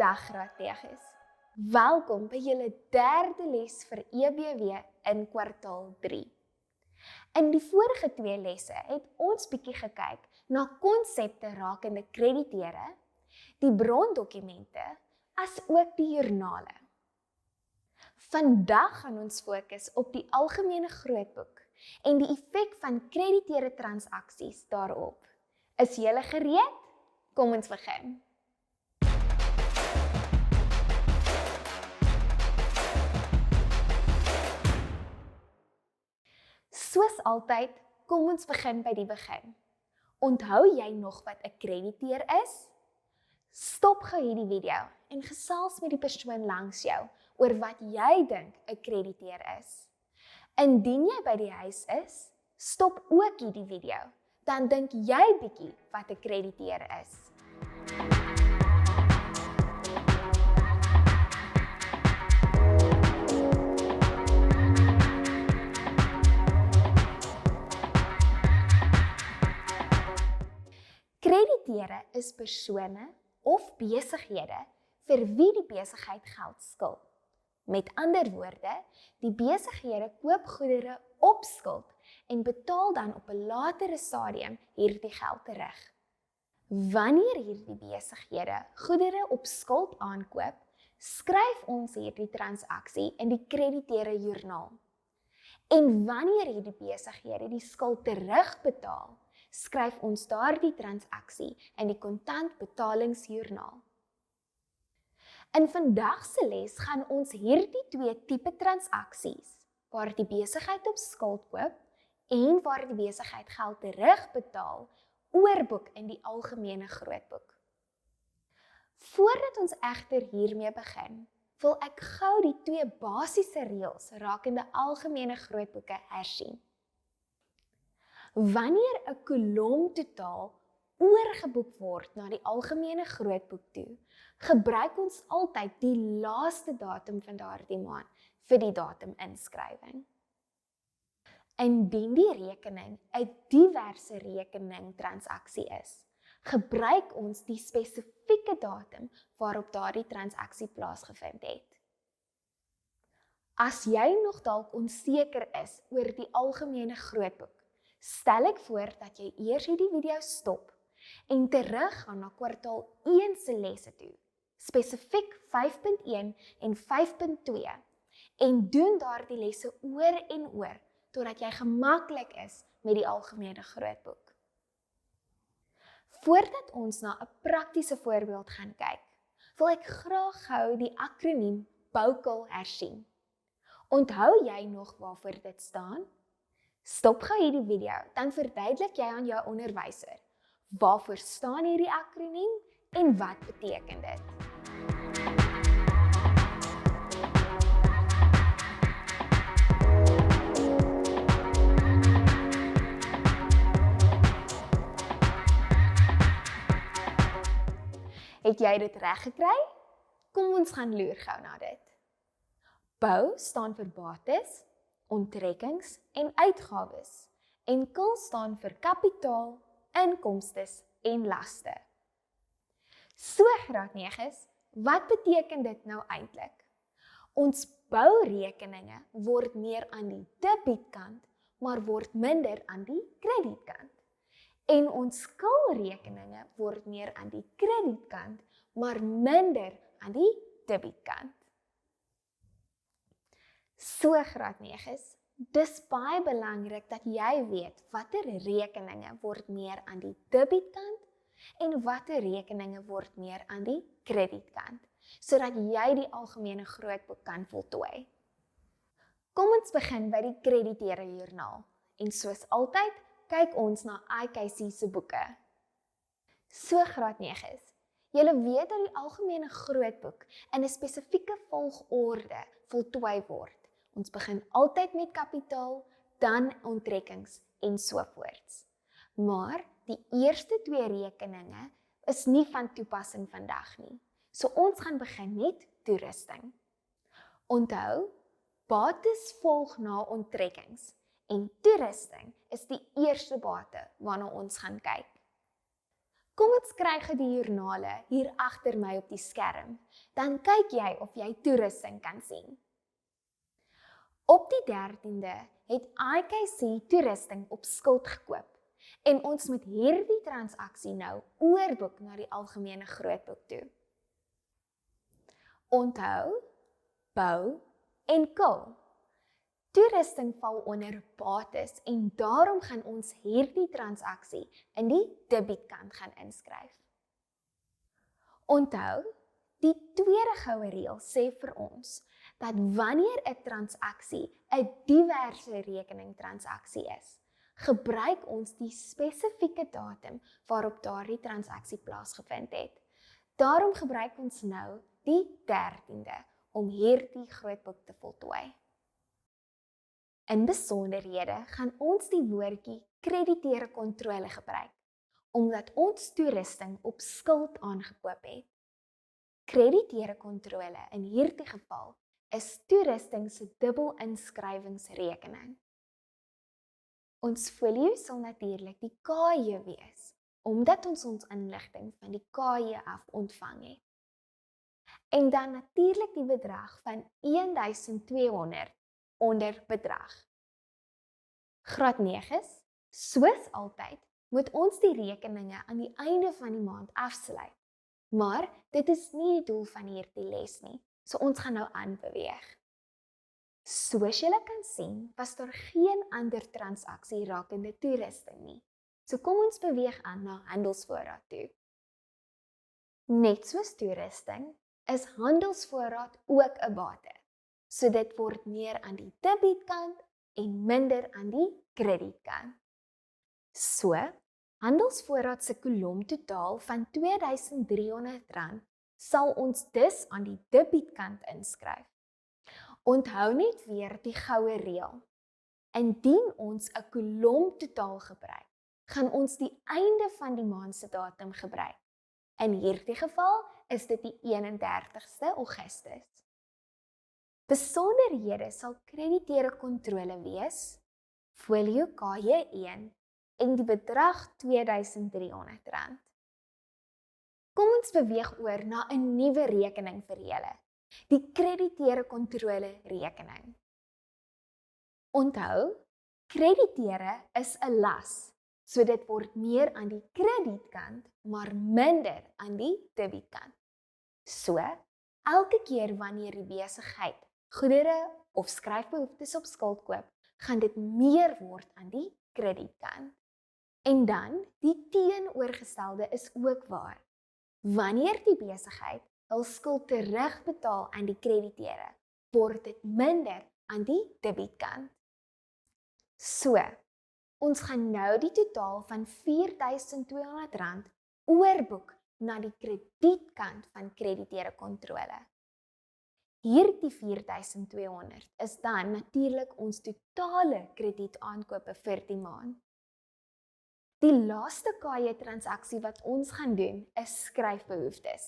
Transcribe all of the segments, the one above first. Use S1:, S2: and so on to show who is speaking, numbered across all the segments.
S1: Dag raadplegers. Welkom by julle derde les vir EBW in kwartaal 3. In die vorige 2 lesse het ons bietjie gekyk na konsepte rakende krediteure, die brondokumente, as ook die joernale. Vandag gaan ons fokus op die algemene grootboek en die effek van krediteure transaksies daarop. Is julle gereed? Kom ons begin. Soos altyd, kom ons begin by die begin. Onthou jy nog wat 'n krediteer is? Stop gou hierdie video en gesels met die persoon langs jou oor wat jy dink 'n krediteer is. Indien jy by die huis is, stop ook hierdie video, dan dink jy bietjie wat 'n krediteer is. Krediteure is persone of besighede vir wie die besigheid geld skuld. Met ander woorde, die besighede koop goedere op skuld en betaal dan op 'n latere stadium hierdie geld terug. Wanneer hierdie besighede goedere op skuld aankoop, skryf ons hierdie transaksie in die krediteure joernaal. En wanneer hierdie besighede die skuld terugbetaal, skryf ons daardie transaksie in die kontantbetalingsjoernaal. In vandag se les gaan ons hierdie 2 tipe transaksies, waar die besigheid op skuld koop en waar die besigheid geld terugbetaal, oorboek in die algemene grootboek. Voordat ons egter hiermee begin, wil ek gou die 2 basiese reëls rakende algemene grootboeke hersien. Wanneer 'n kolom totaal oorgeboek word na die algemene grootboek toe, gebruik ons altyd die laaste datum van daardie maand vir die datuminskrywing. Indien die rekening 'n diverse rekening transaksie is, gebruik ons die spesifieke datum waarop daardie transaksie plaasgevind het. As jy nog dalk onseker is oor die algemene grootboek, stel ek voor dat jy eers hierdie video stop en teruggaan na kwartaal 1 se lesse toe, spesifiek 5.1 en 5.2, en doen daardie lesse oor en oor, totdat jy gemaklik is met die algemene grootboek. Voordat ons na 'n praktiese voorbeeld gaan kyk, wil ek graag gou die akroniem BOKAL hersien. Onthou jy nog waarvoor dit staan? Stop gou hierdie video, dan verduidelik jy aan jou onderwyser, waarvoor staan hierdie akroniem en wat beteken dit? Het jy dit reg gekry? Kom ons gaan loer gou na dit. BOU staan vir bates, onttrekkings en uitgawes, en KAL staan vir kapitaal, inkomstes en laste. So graad 9's, wat beteken dit nou eintlik? Ons bourekeninge word meer aan die debietkant, maar word minder aan die kredietkant. En ons KAL-rekeninge word meer aan die kredietkant, maar minder aan die debietkant. So graad 9's, dis baie belangrik dat jy weet watter rekeninge word meer aan die debietkant en watter rekeninge word meer aan die kredietkant, sodat jy die algemene grootboek kan voltooi. Kom ons begin by die krediteure joernaal, en soos altyd, kyk ons na IKC se boeke. So graad 9's, julle weet dat die algemene grootboek in 'n spesifieke volgorde voltooi word. Ons begin altyd met kapitaal, dan onttrekkings en sovoorts. Maar die eerste 2 rekeninge is nie van toepassing vandag nie. So ons gaan begin met toerusting. Onthou, bates volg na onttrekkings en toerusting is die eerste bate waarna ons gaan kyk. Kom ons kry gou die joernale hier agter my op die skerm. Dan kyk jy of jy toerusting kan sien. Op die 13de het IKC toerusting op skuld gekoop en ons moet hierdie transaksie nou oorboek na die algemene grootboek toe. Onthou, bou en kil. Toerusting val onder bates en daarom gaan ons hierdie transaksie in die debietkant gaan inskryf. Onthou, die tweede goue reël sê vir ons dat wanneer 'n transaksie 'n diverse rekeningtransaksie is, gebruik ons die spesifieke datum waarop daardie transaksie plaasgevind het. Daarom gebruik ons nou die 13de om hierdie grootboek te voltooi. In besonderhede gaan ons die woordjie krediteure kontrole gebruik, omdat ons toerusting op skuld aangekoop het. Krediteure kontrole in hierdie geval is toerusting se dubbelinskrywingsrekening. Ons folio sal natuurlik die KJ wees, omdat ons inligting van die KJ af ontvang het. En dan natuurlik die bedrag van 1200 onder bedrag. Graad 9's, soos altyd, moet ons die rekeninge aan die einde van die maand afsluit. Maar dit is nie die doel van hierdie les nie, so ons gaan nou aanbeweeg. Soos julle kan sien, was daar geen ander transaksie rakende toerusting nie. So kom ons beweeg aan na handelsvoorraad toe. Net soos toerusting, is handelsvoorraad ook 'n bate. So dit word meer aan die debietkant en minder aan die kredietkant. So, handelsvoorraad se kolom totaal van R2300 sal ons dus aan die debietkant inskryf. Onthou net weer die goue reël. Indien ons 'n kolom totaal gebruik, gaan ons die einde van die maand se datum gebruik. In hierdie geval is dit die 31ste Augustus. Besonderhede sal krediteure kontrole wees, folio KJ1 en die bedrag R2300. Kom ons beweeg oor na 'n nuwe rekening vir julle, die krediteure kontrole rekening. Onthou, krediteure is 'n las, so dit word meer aan die kredietkant, maar minder aan die debietkant. So, elke keer wanneer die besigheid goedere of skryfbehoeftes op skuld koop, gaan dit meer word aan die kredietkant. En dan, die teenoorgestelde is ook waar. Wanneer die besigheid hul skuld terugbetaal aan die krediteure, word dit minder aan die debietkant. So, ons gaan nou die totaal van R4200 oorboek na die kredietkant van krediteure kontrole. Hierdie 4200 is dan natuurlik ons totale kredietaankope vir die maand. Die laaste KJ transaksie wat ons gaan doen is skryfbehoeftes.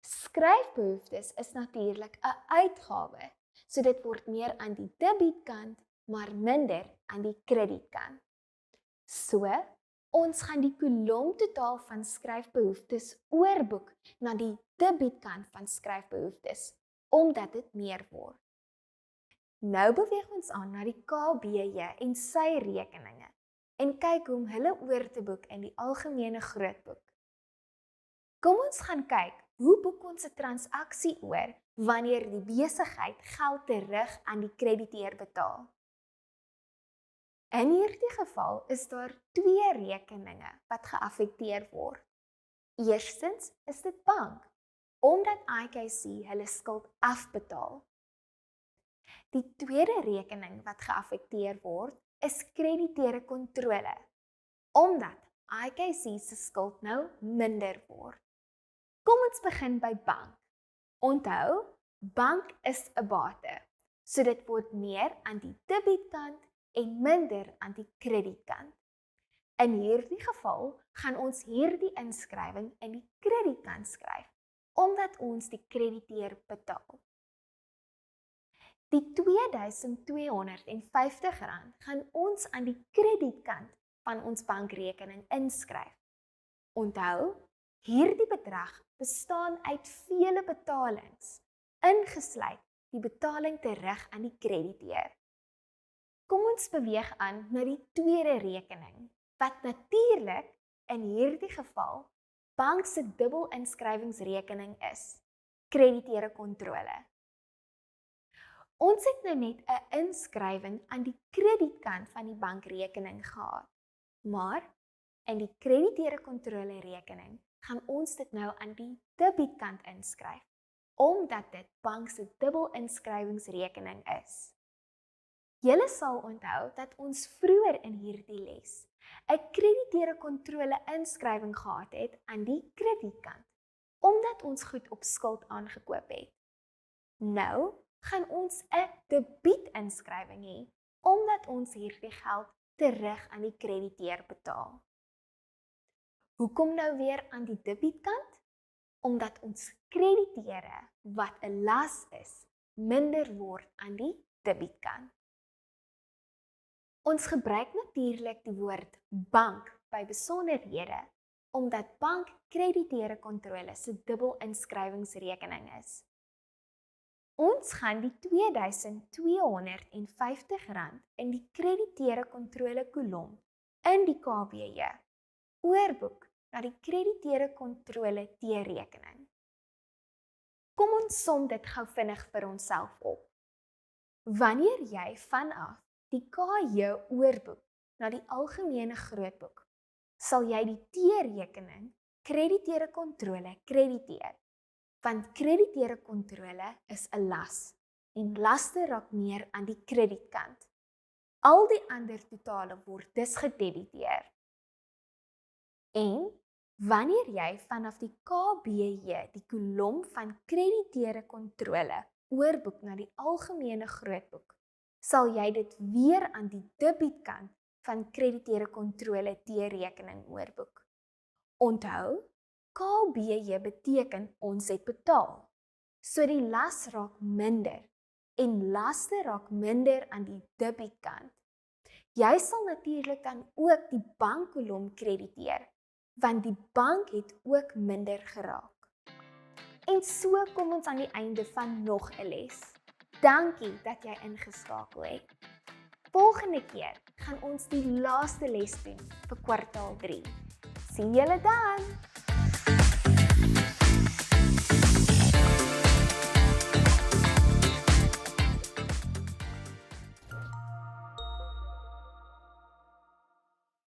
S1: Skryfbehoeftes is natuurlik 'n uitgawe, so dit word meer aan die debietkant, maar minder aan die kredietkant. So, ons gaan die kolom totaal van skryfbehoeftes oorboek na die debietkant van skryfbehoeftes, omdat dit meer word. Nou beweeg ons aan na die KBJ en sy rekeninge en kyk hoe om hulle oor te boek in die algemene grootboek. Kom ons gaan kyk, hoe boek ons 'n transaksie oor wanneer die besigheid geld terug aan die krediteur betaal? In hierdie geval is daar 2 rekeninge wat geaffekteer word. Eerstens is dit bank, omdat IKC hulle skuld afbetaal. Die tweede rekening wat geaffekteer word, is krediteure kontrole, omdat IKC se skuld nou minder word. Kom ons begin by bank. Onthou, bank is 'n bate, so dit word meer aan die debietkant en minder aan die kredietkant. In hierdie geval gaan ons hierdie inskrywing in die kredietkant skryf, omdat ons die krediteur betaal. Die R2250 gaan ons aan die kredietkant van ons bankrekening inskryf. Onthou, hierdie bedrag bestaan uit vele betalings, ingesluit die betaling terug aan die krediteur. Kom ons beweeg aan na die tweede rekening, wat natuurlik in hierdie geval bank se dubbelinskrywingsrekening is, krediteure kontrole. Ons het nou net 'n inskrywing aan die kredietkant van die bankrekening gehad, maar in die krediteure kontrole rekening gaan ons dit nou aan die debietkant inskryf, omdat dit bank se dubbelinskrywingsrekening is. Julle sal onthou dat ons vroeër in hierdie les 'n krediteure kontrole inskrywing gehad het aan die kredietkant, omdat ons goed op skuld aangekoop het. Nou gaan ons 'n debietinskrywing hê, omdat ons hierdie geld terug aan die krediteur betaal. Hoekom nou weer aan die debietkant? Omdat ons krediteure wat 'n las is, minder word aan die debietkant. Ons gebruik natuurlik die woord bank by besonderhede, omdat bank krediteure kontrole se dubbelinskrywingsrekening is. Ons gaan die R2250 in die krediteure kontrole kolom in die KBJ oorboek na die krediteure kontrole T-rekening. Kom ons som dit gou vinnig vir onsself op. Wanneer jy vanaf die KJ oorboek na die algemene grootboek, sal jy die T-rekening krediteure kontrole krediteer, want krediteure kontrole is 'n las en laste raak meer aan die kredietkant. Al die ander totale word dus gedebiteer. En wanneer jy vanaf die KBJ die kolom van krediteure kontrole oorboek na die algemene grootboek, sal jy dit weer aan die debietkant van krediteure kontrole T-rekening oorboek. Onthou, KBJ beteken ons het betaal, so die las raak minder en laste raak minder aan die debietkant. Jy sal natuurlik dan ook die bankkolom krediteer, want die bank het ook minder geraak. En so kom ons aan die einde van nog 'n les. Dankie dat jy ingeskakel het. Volgende keer gaan ons die laaste les doen vir kwartaal 3. Sien julle dan!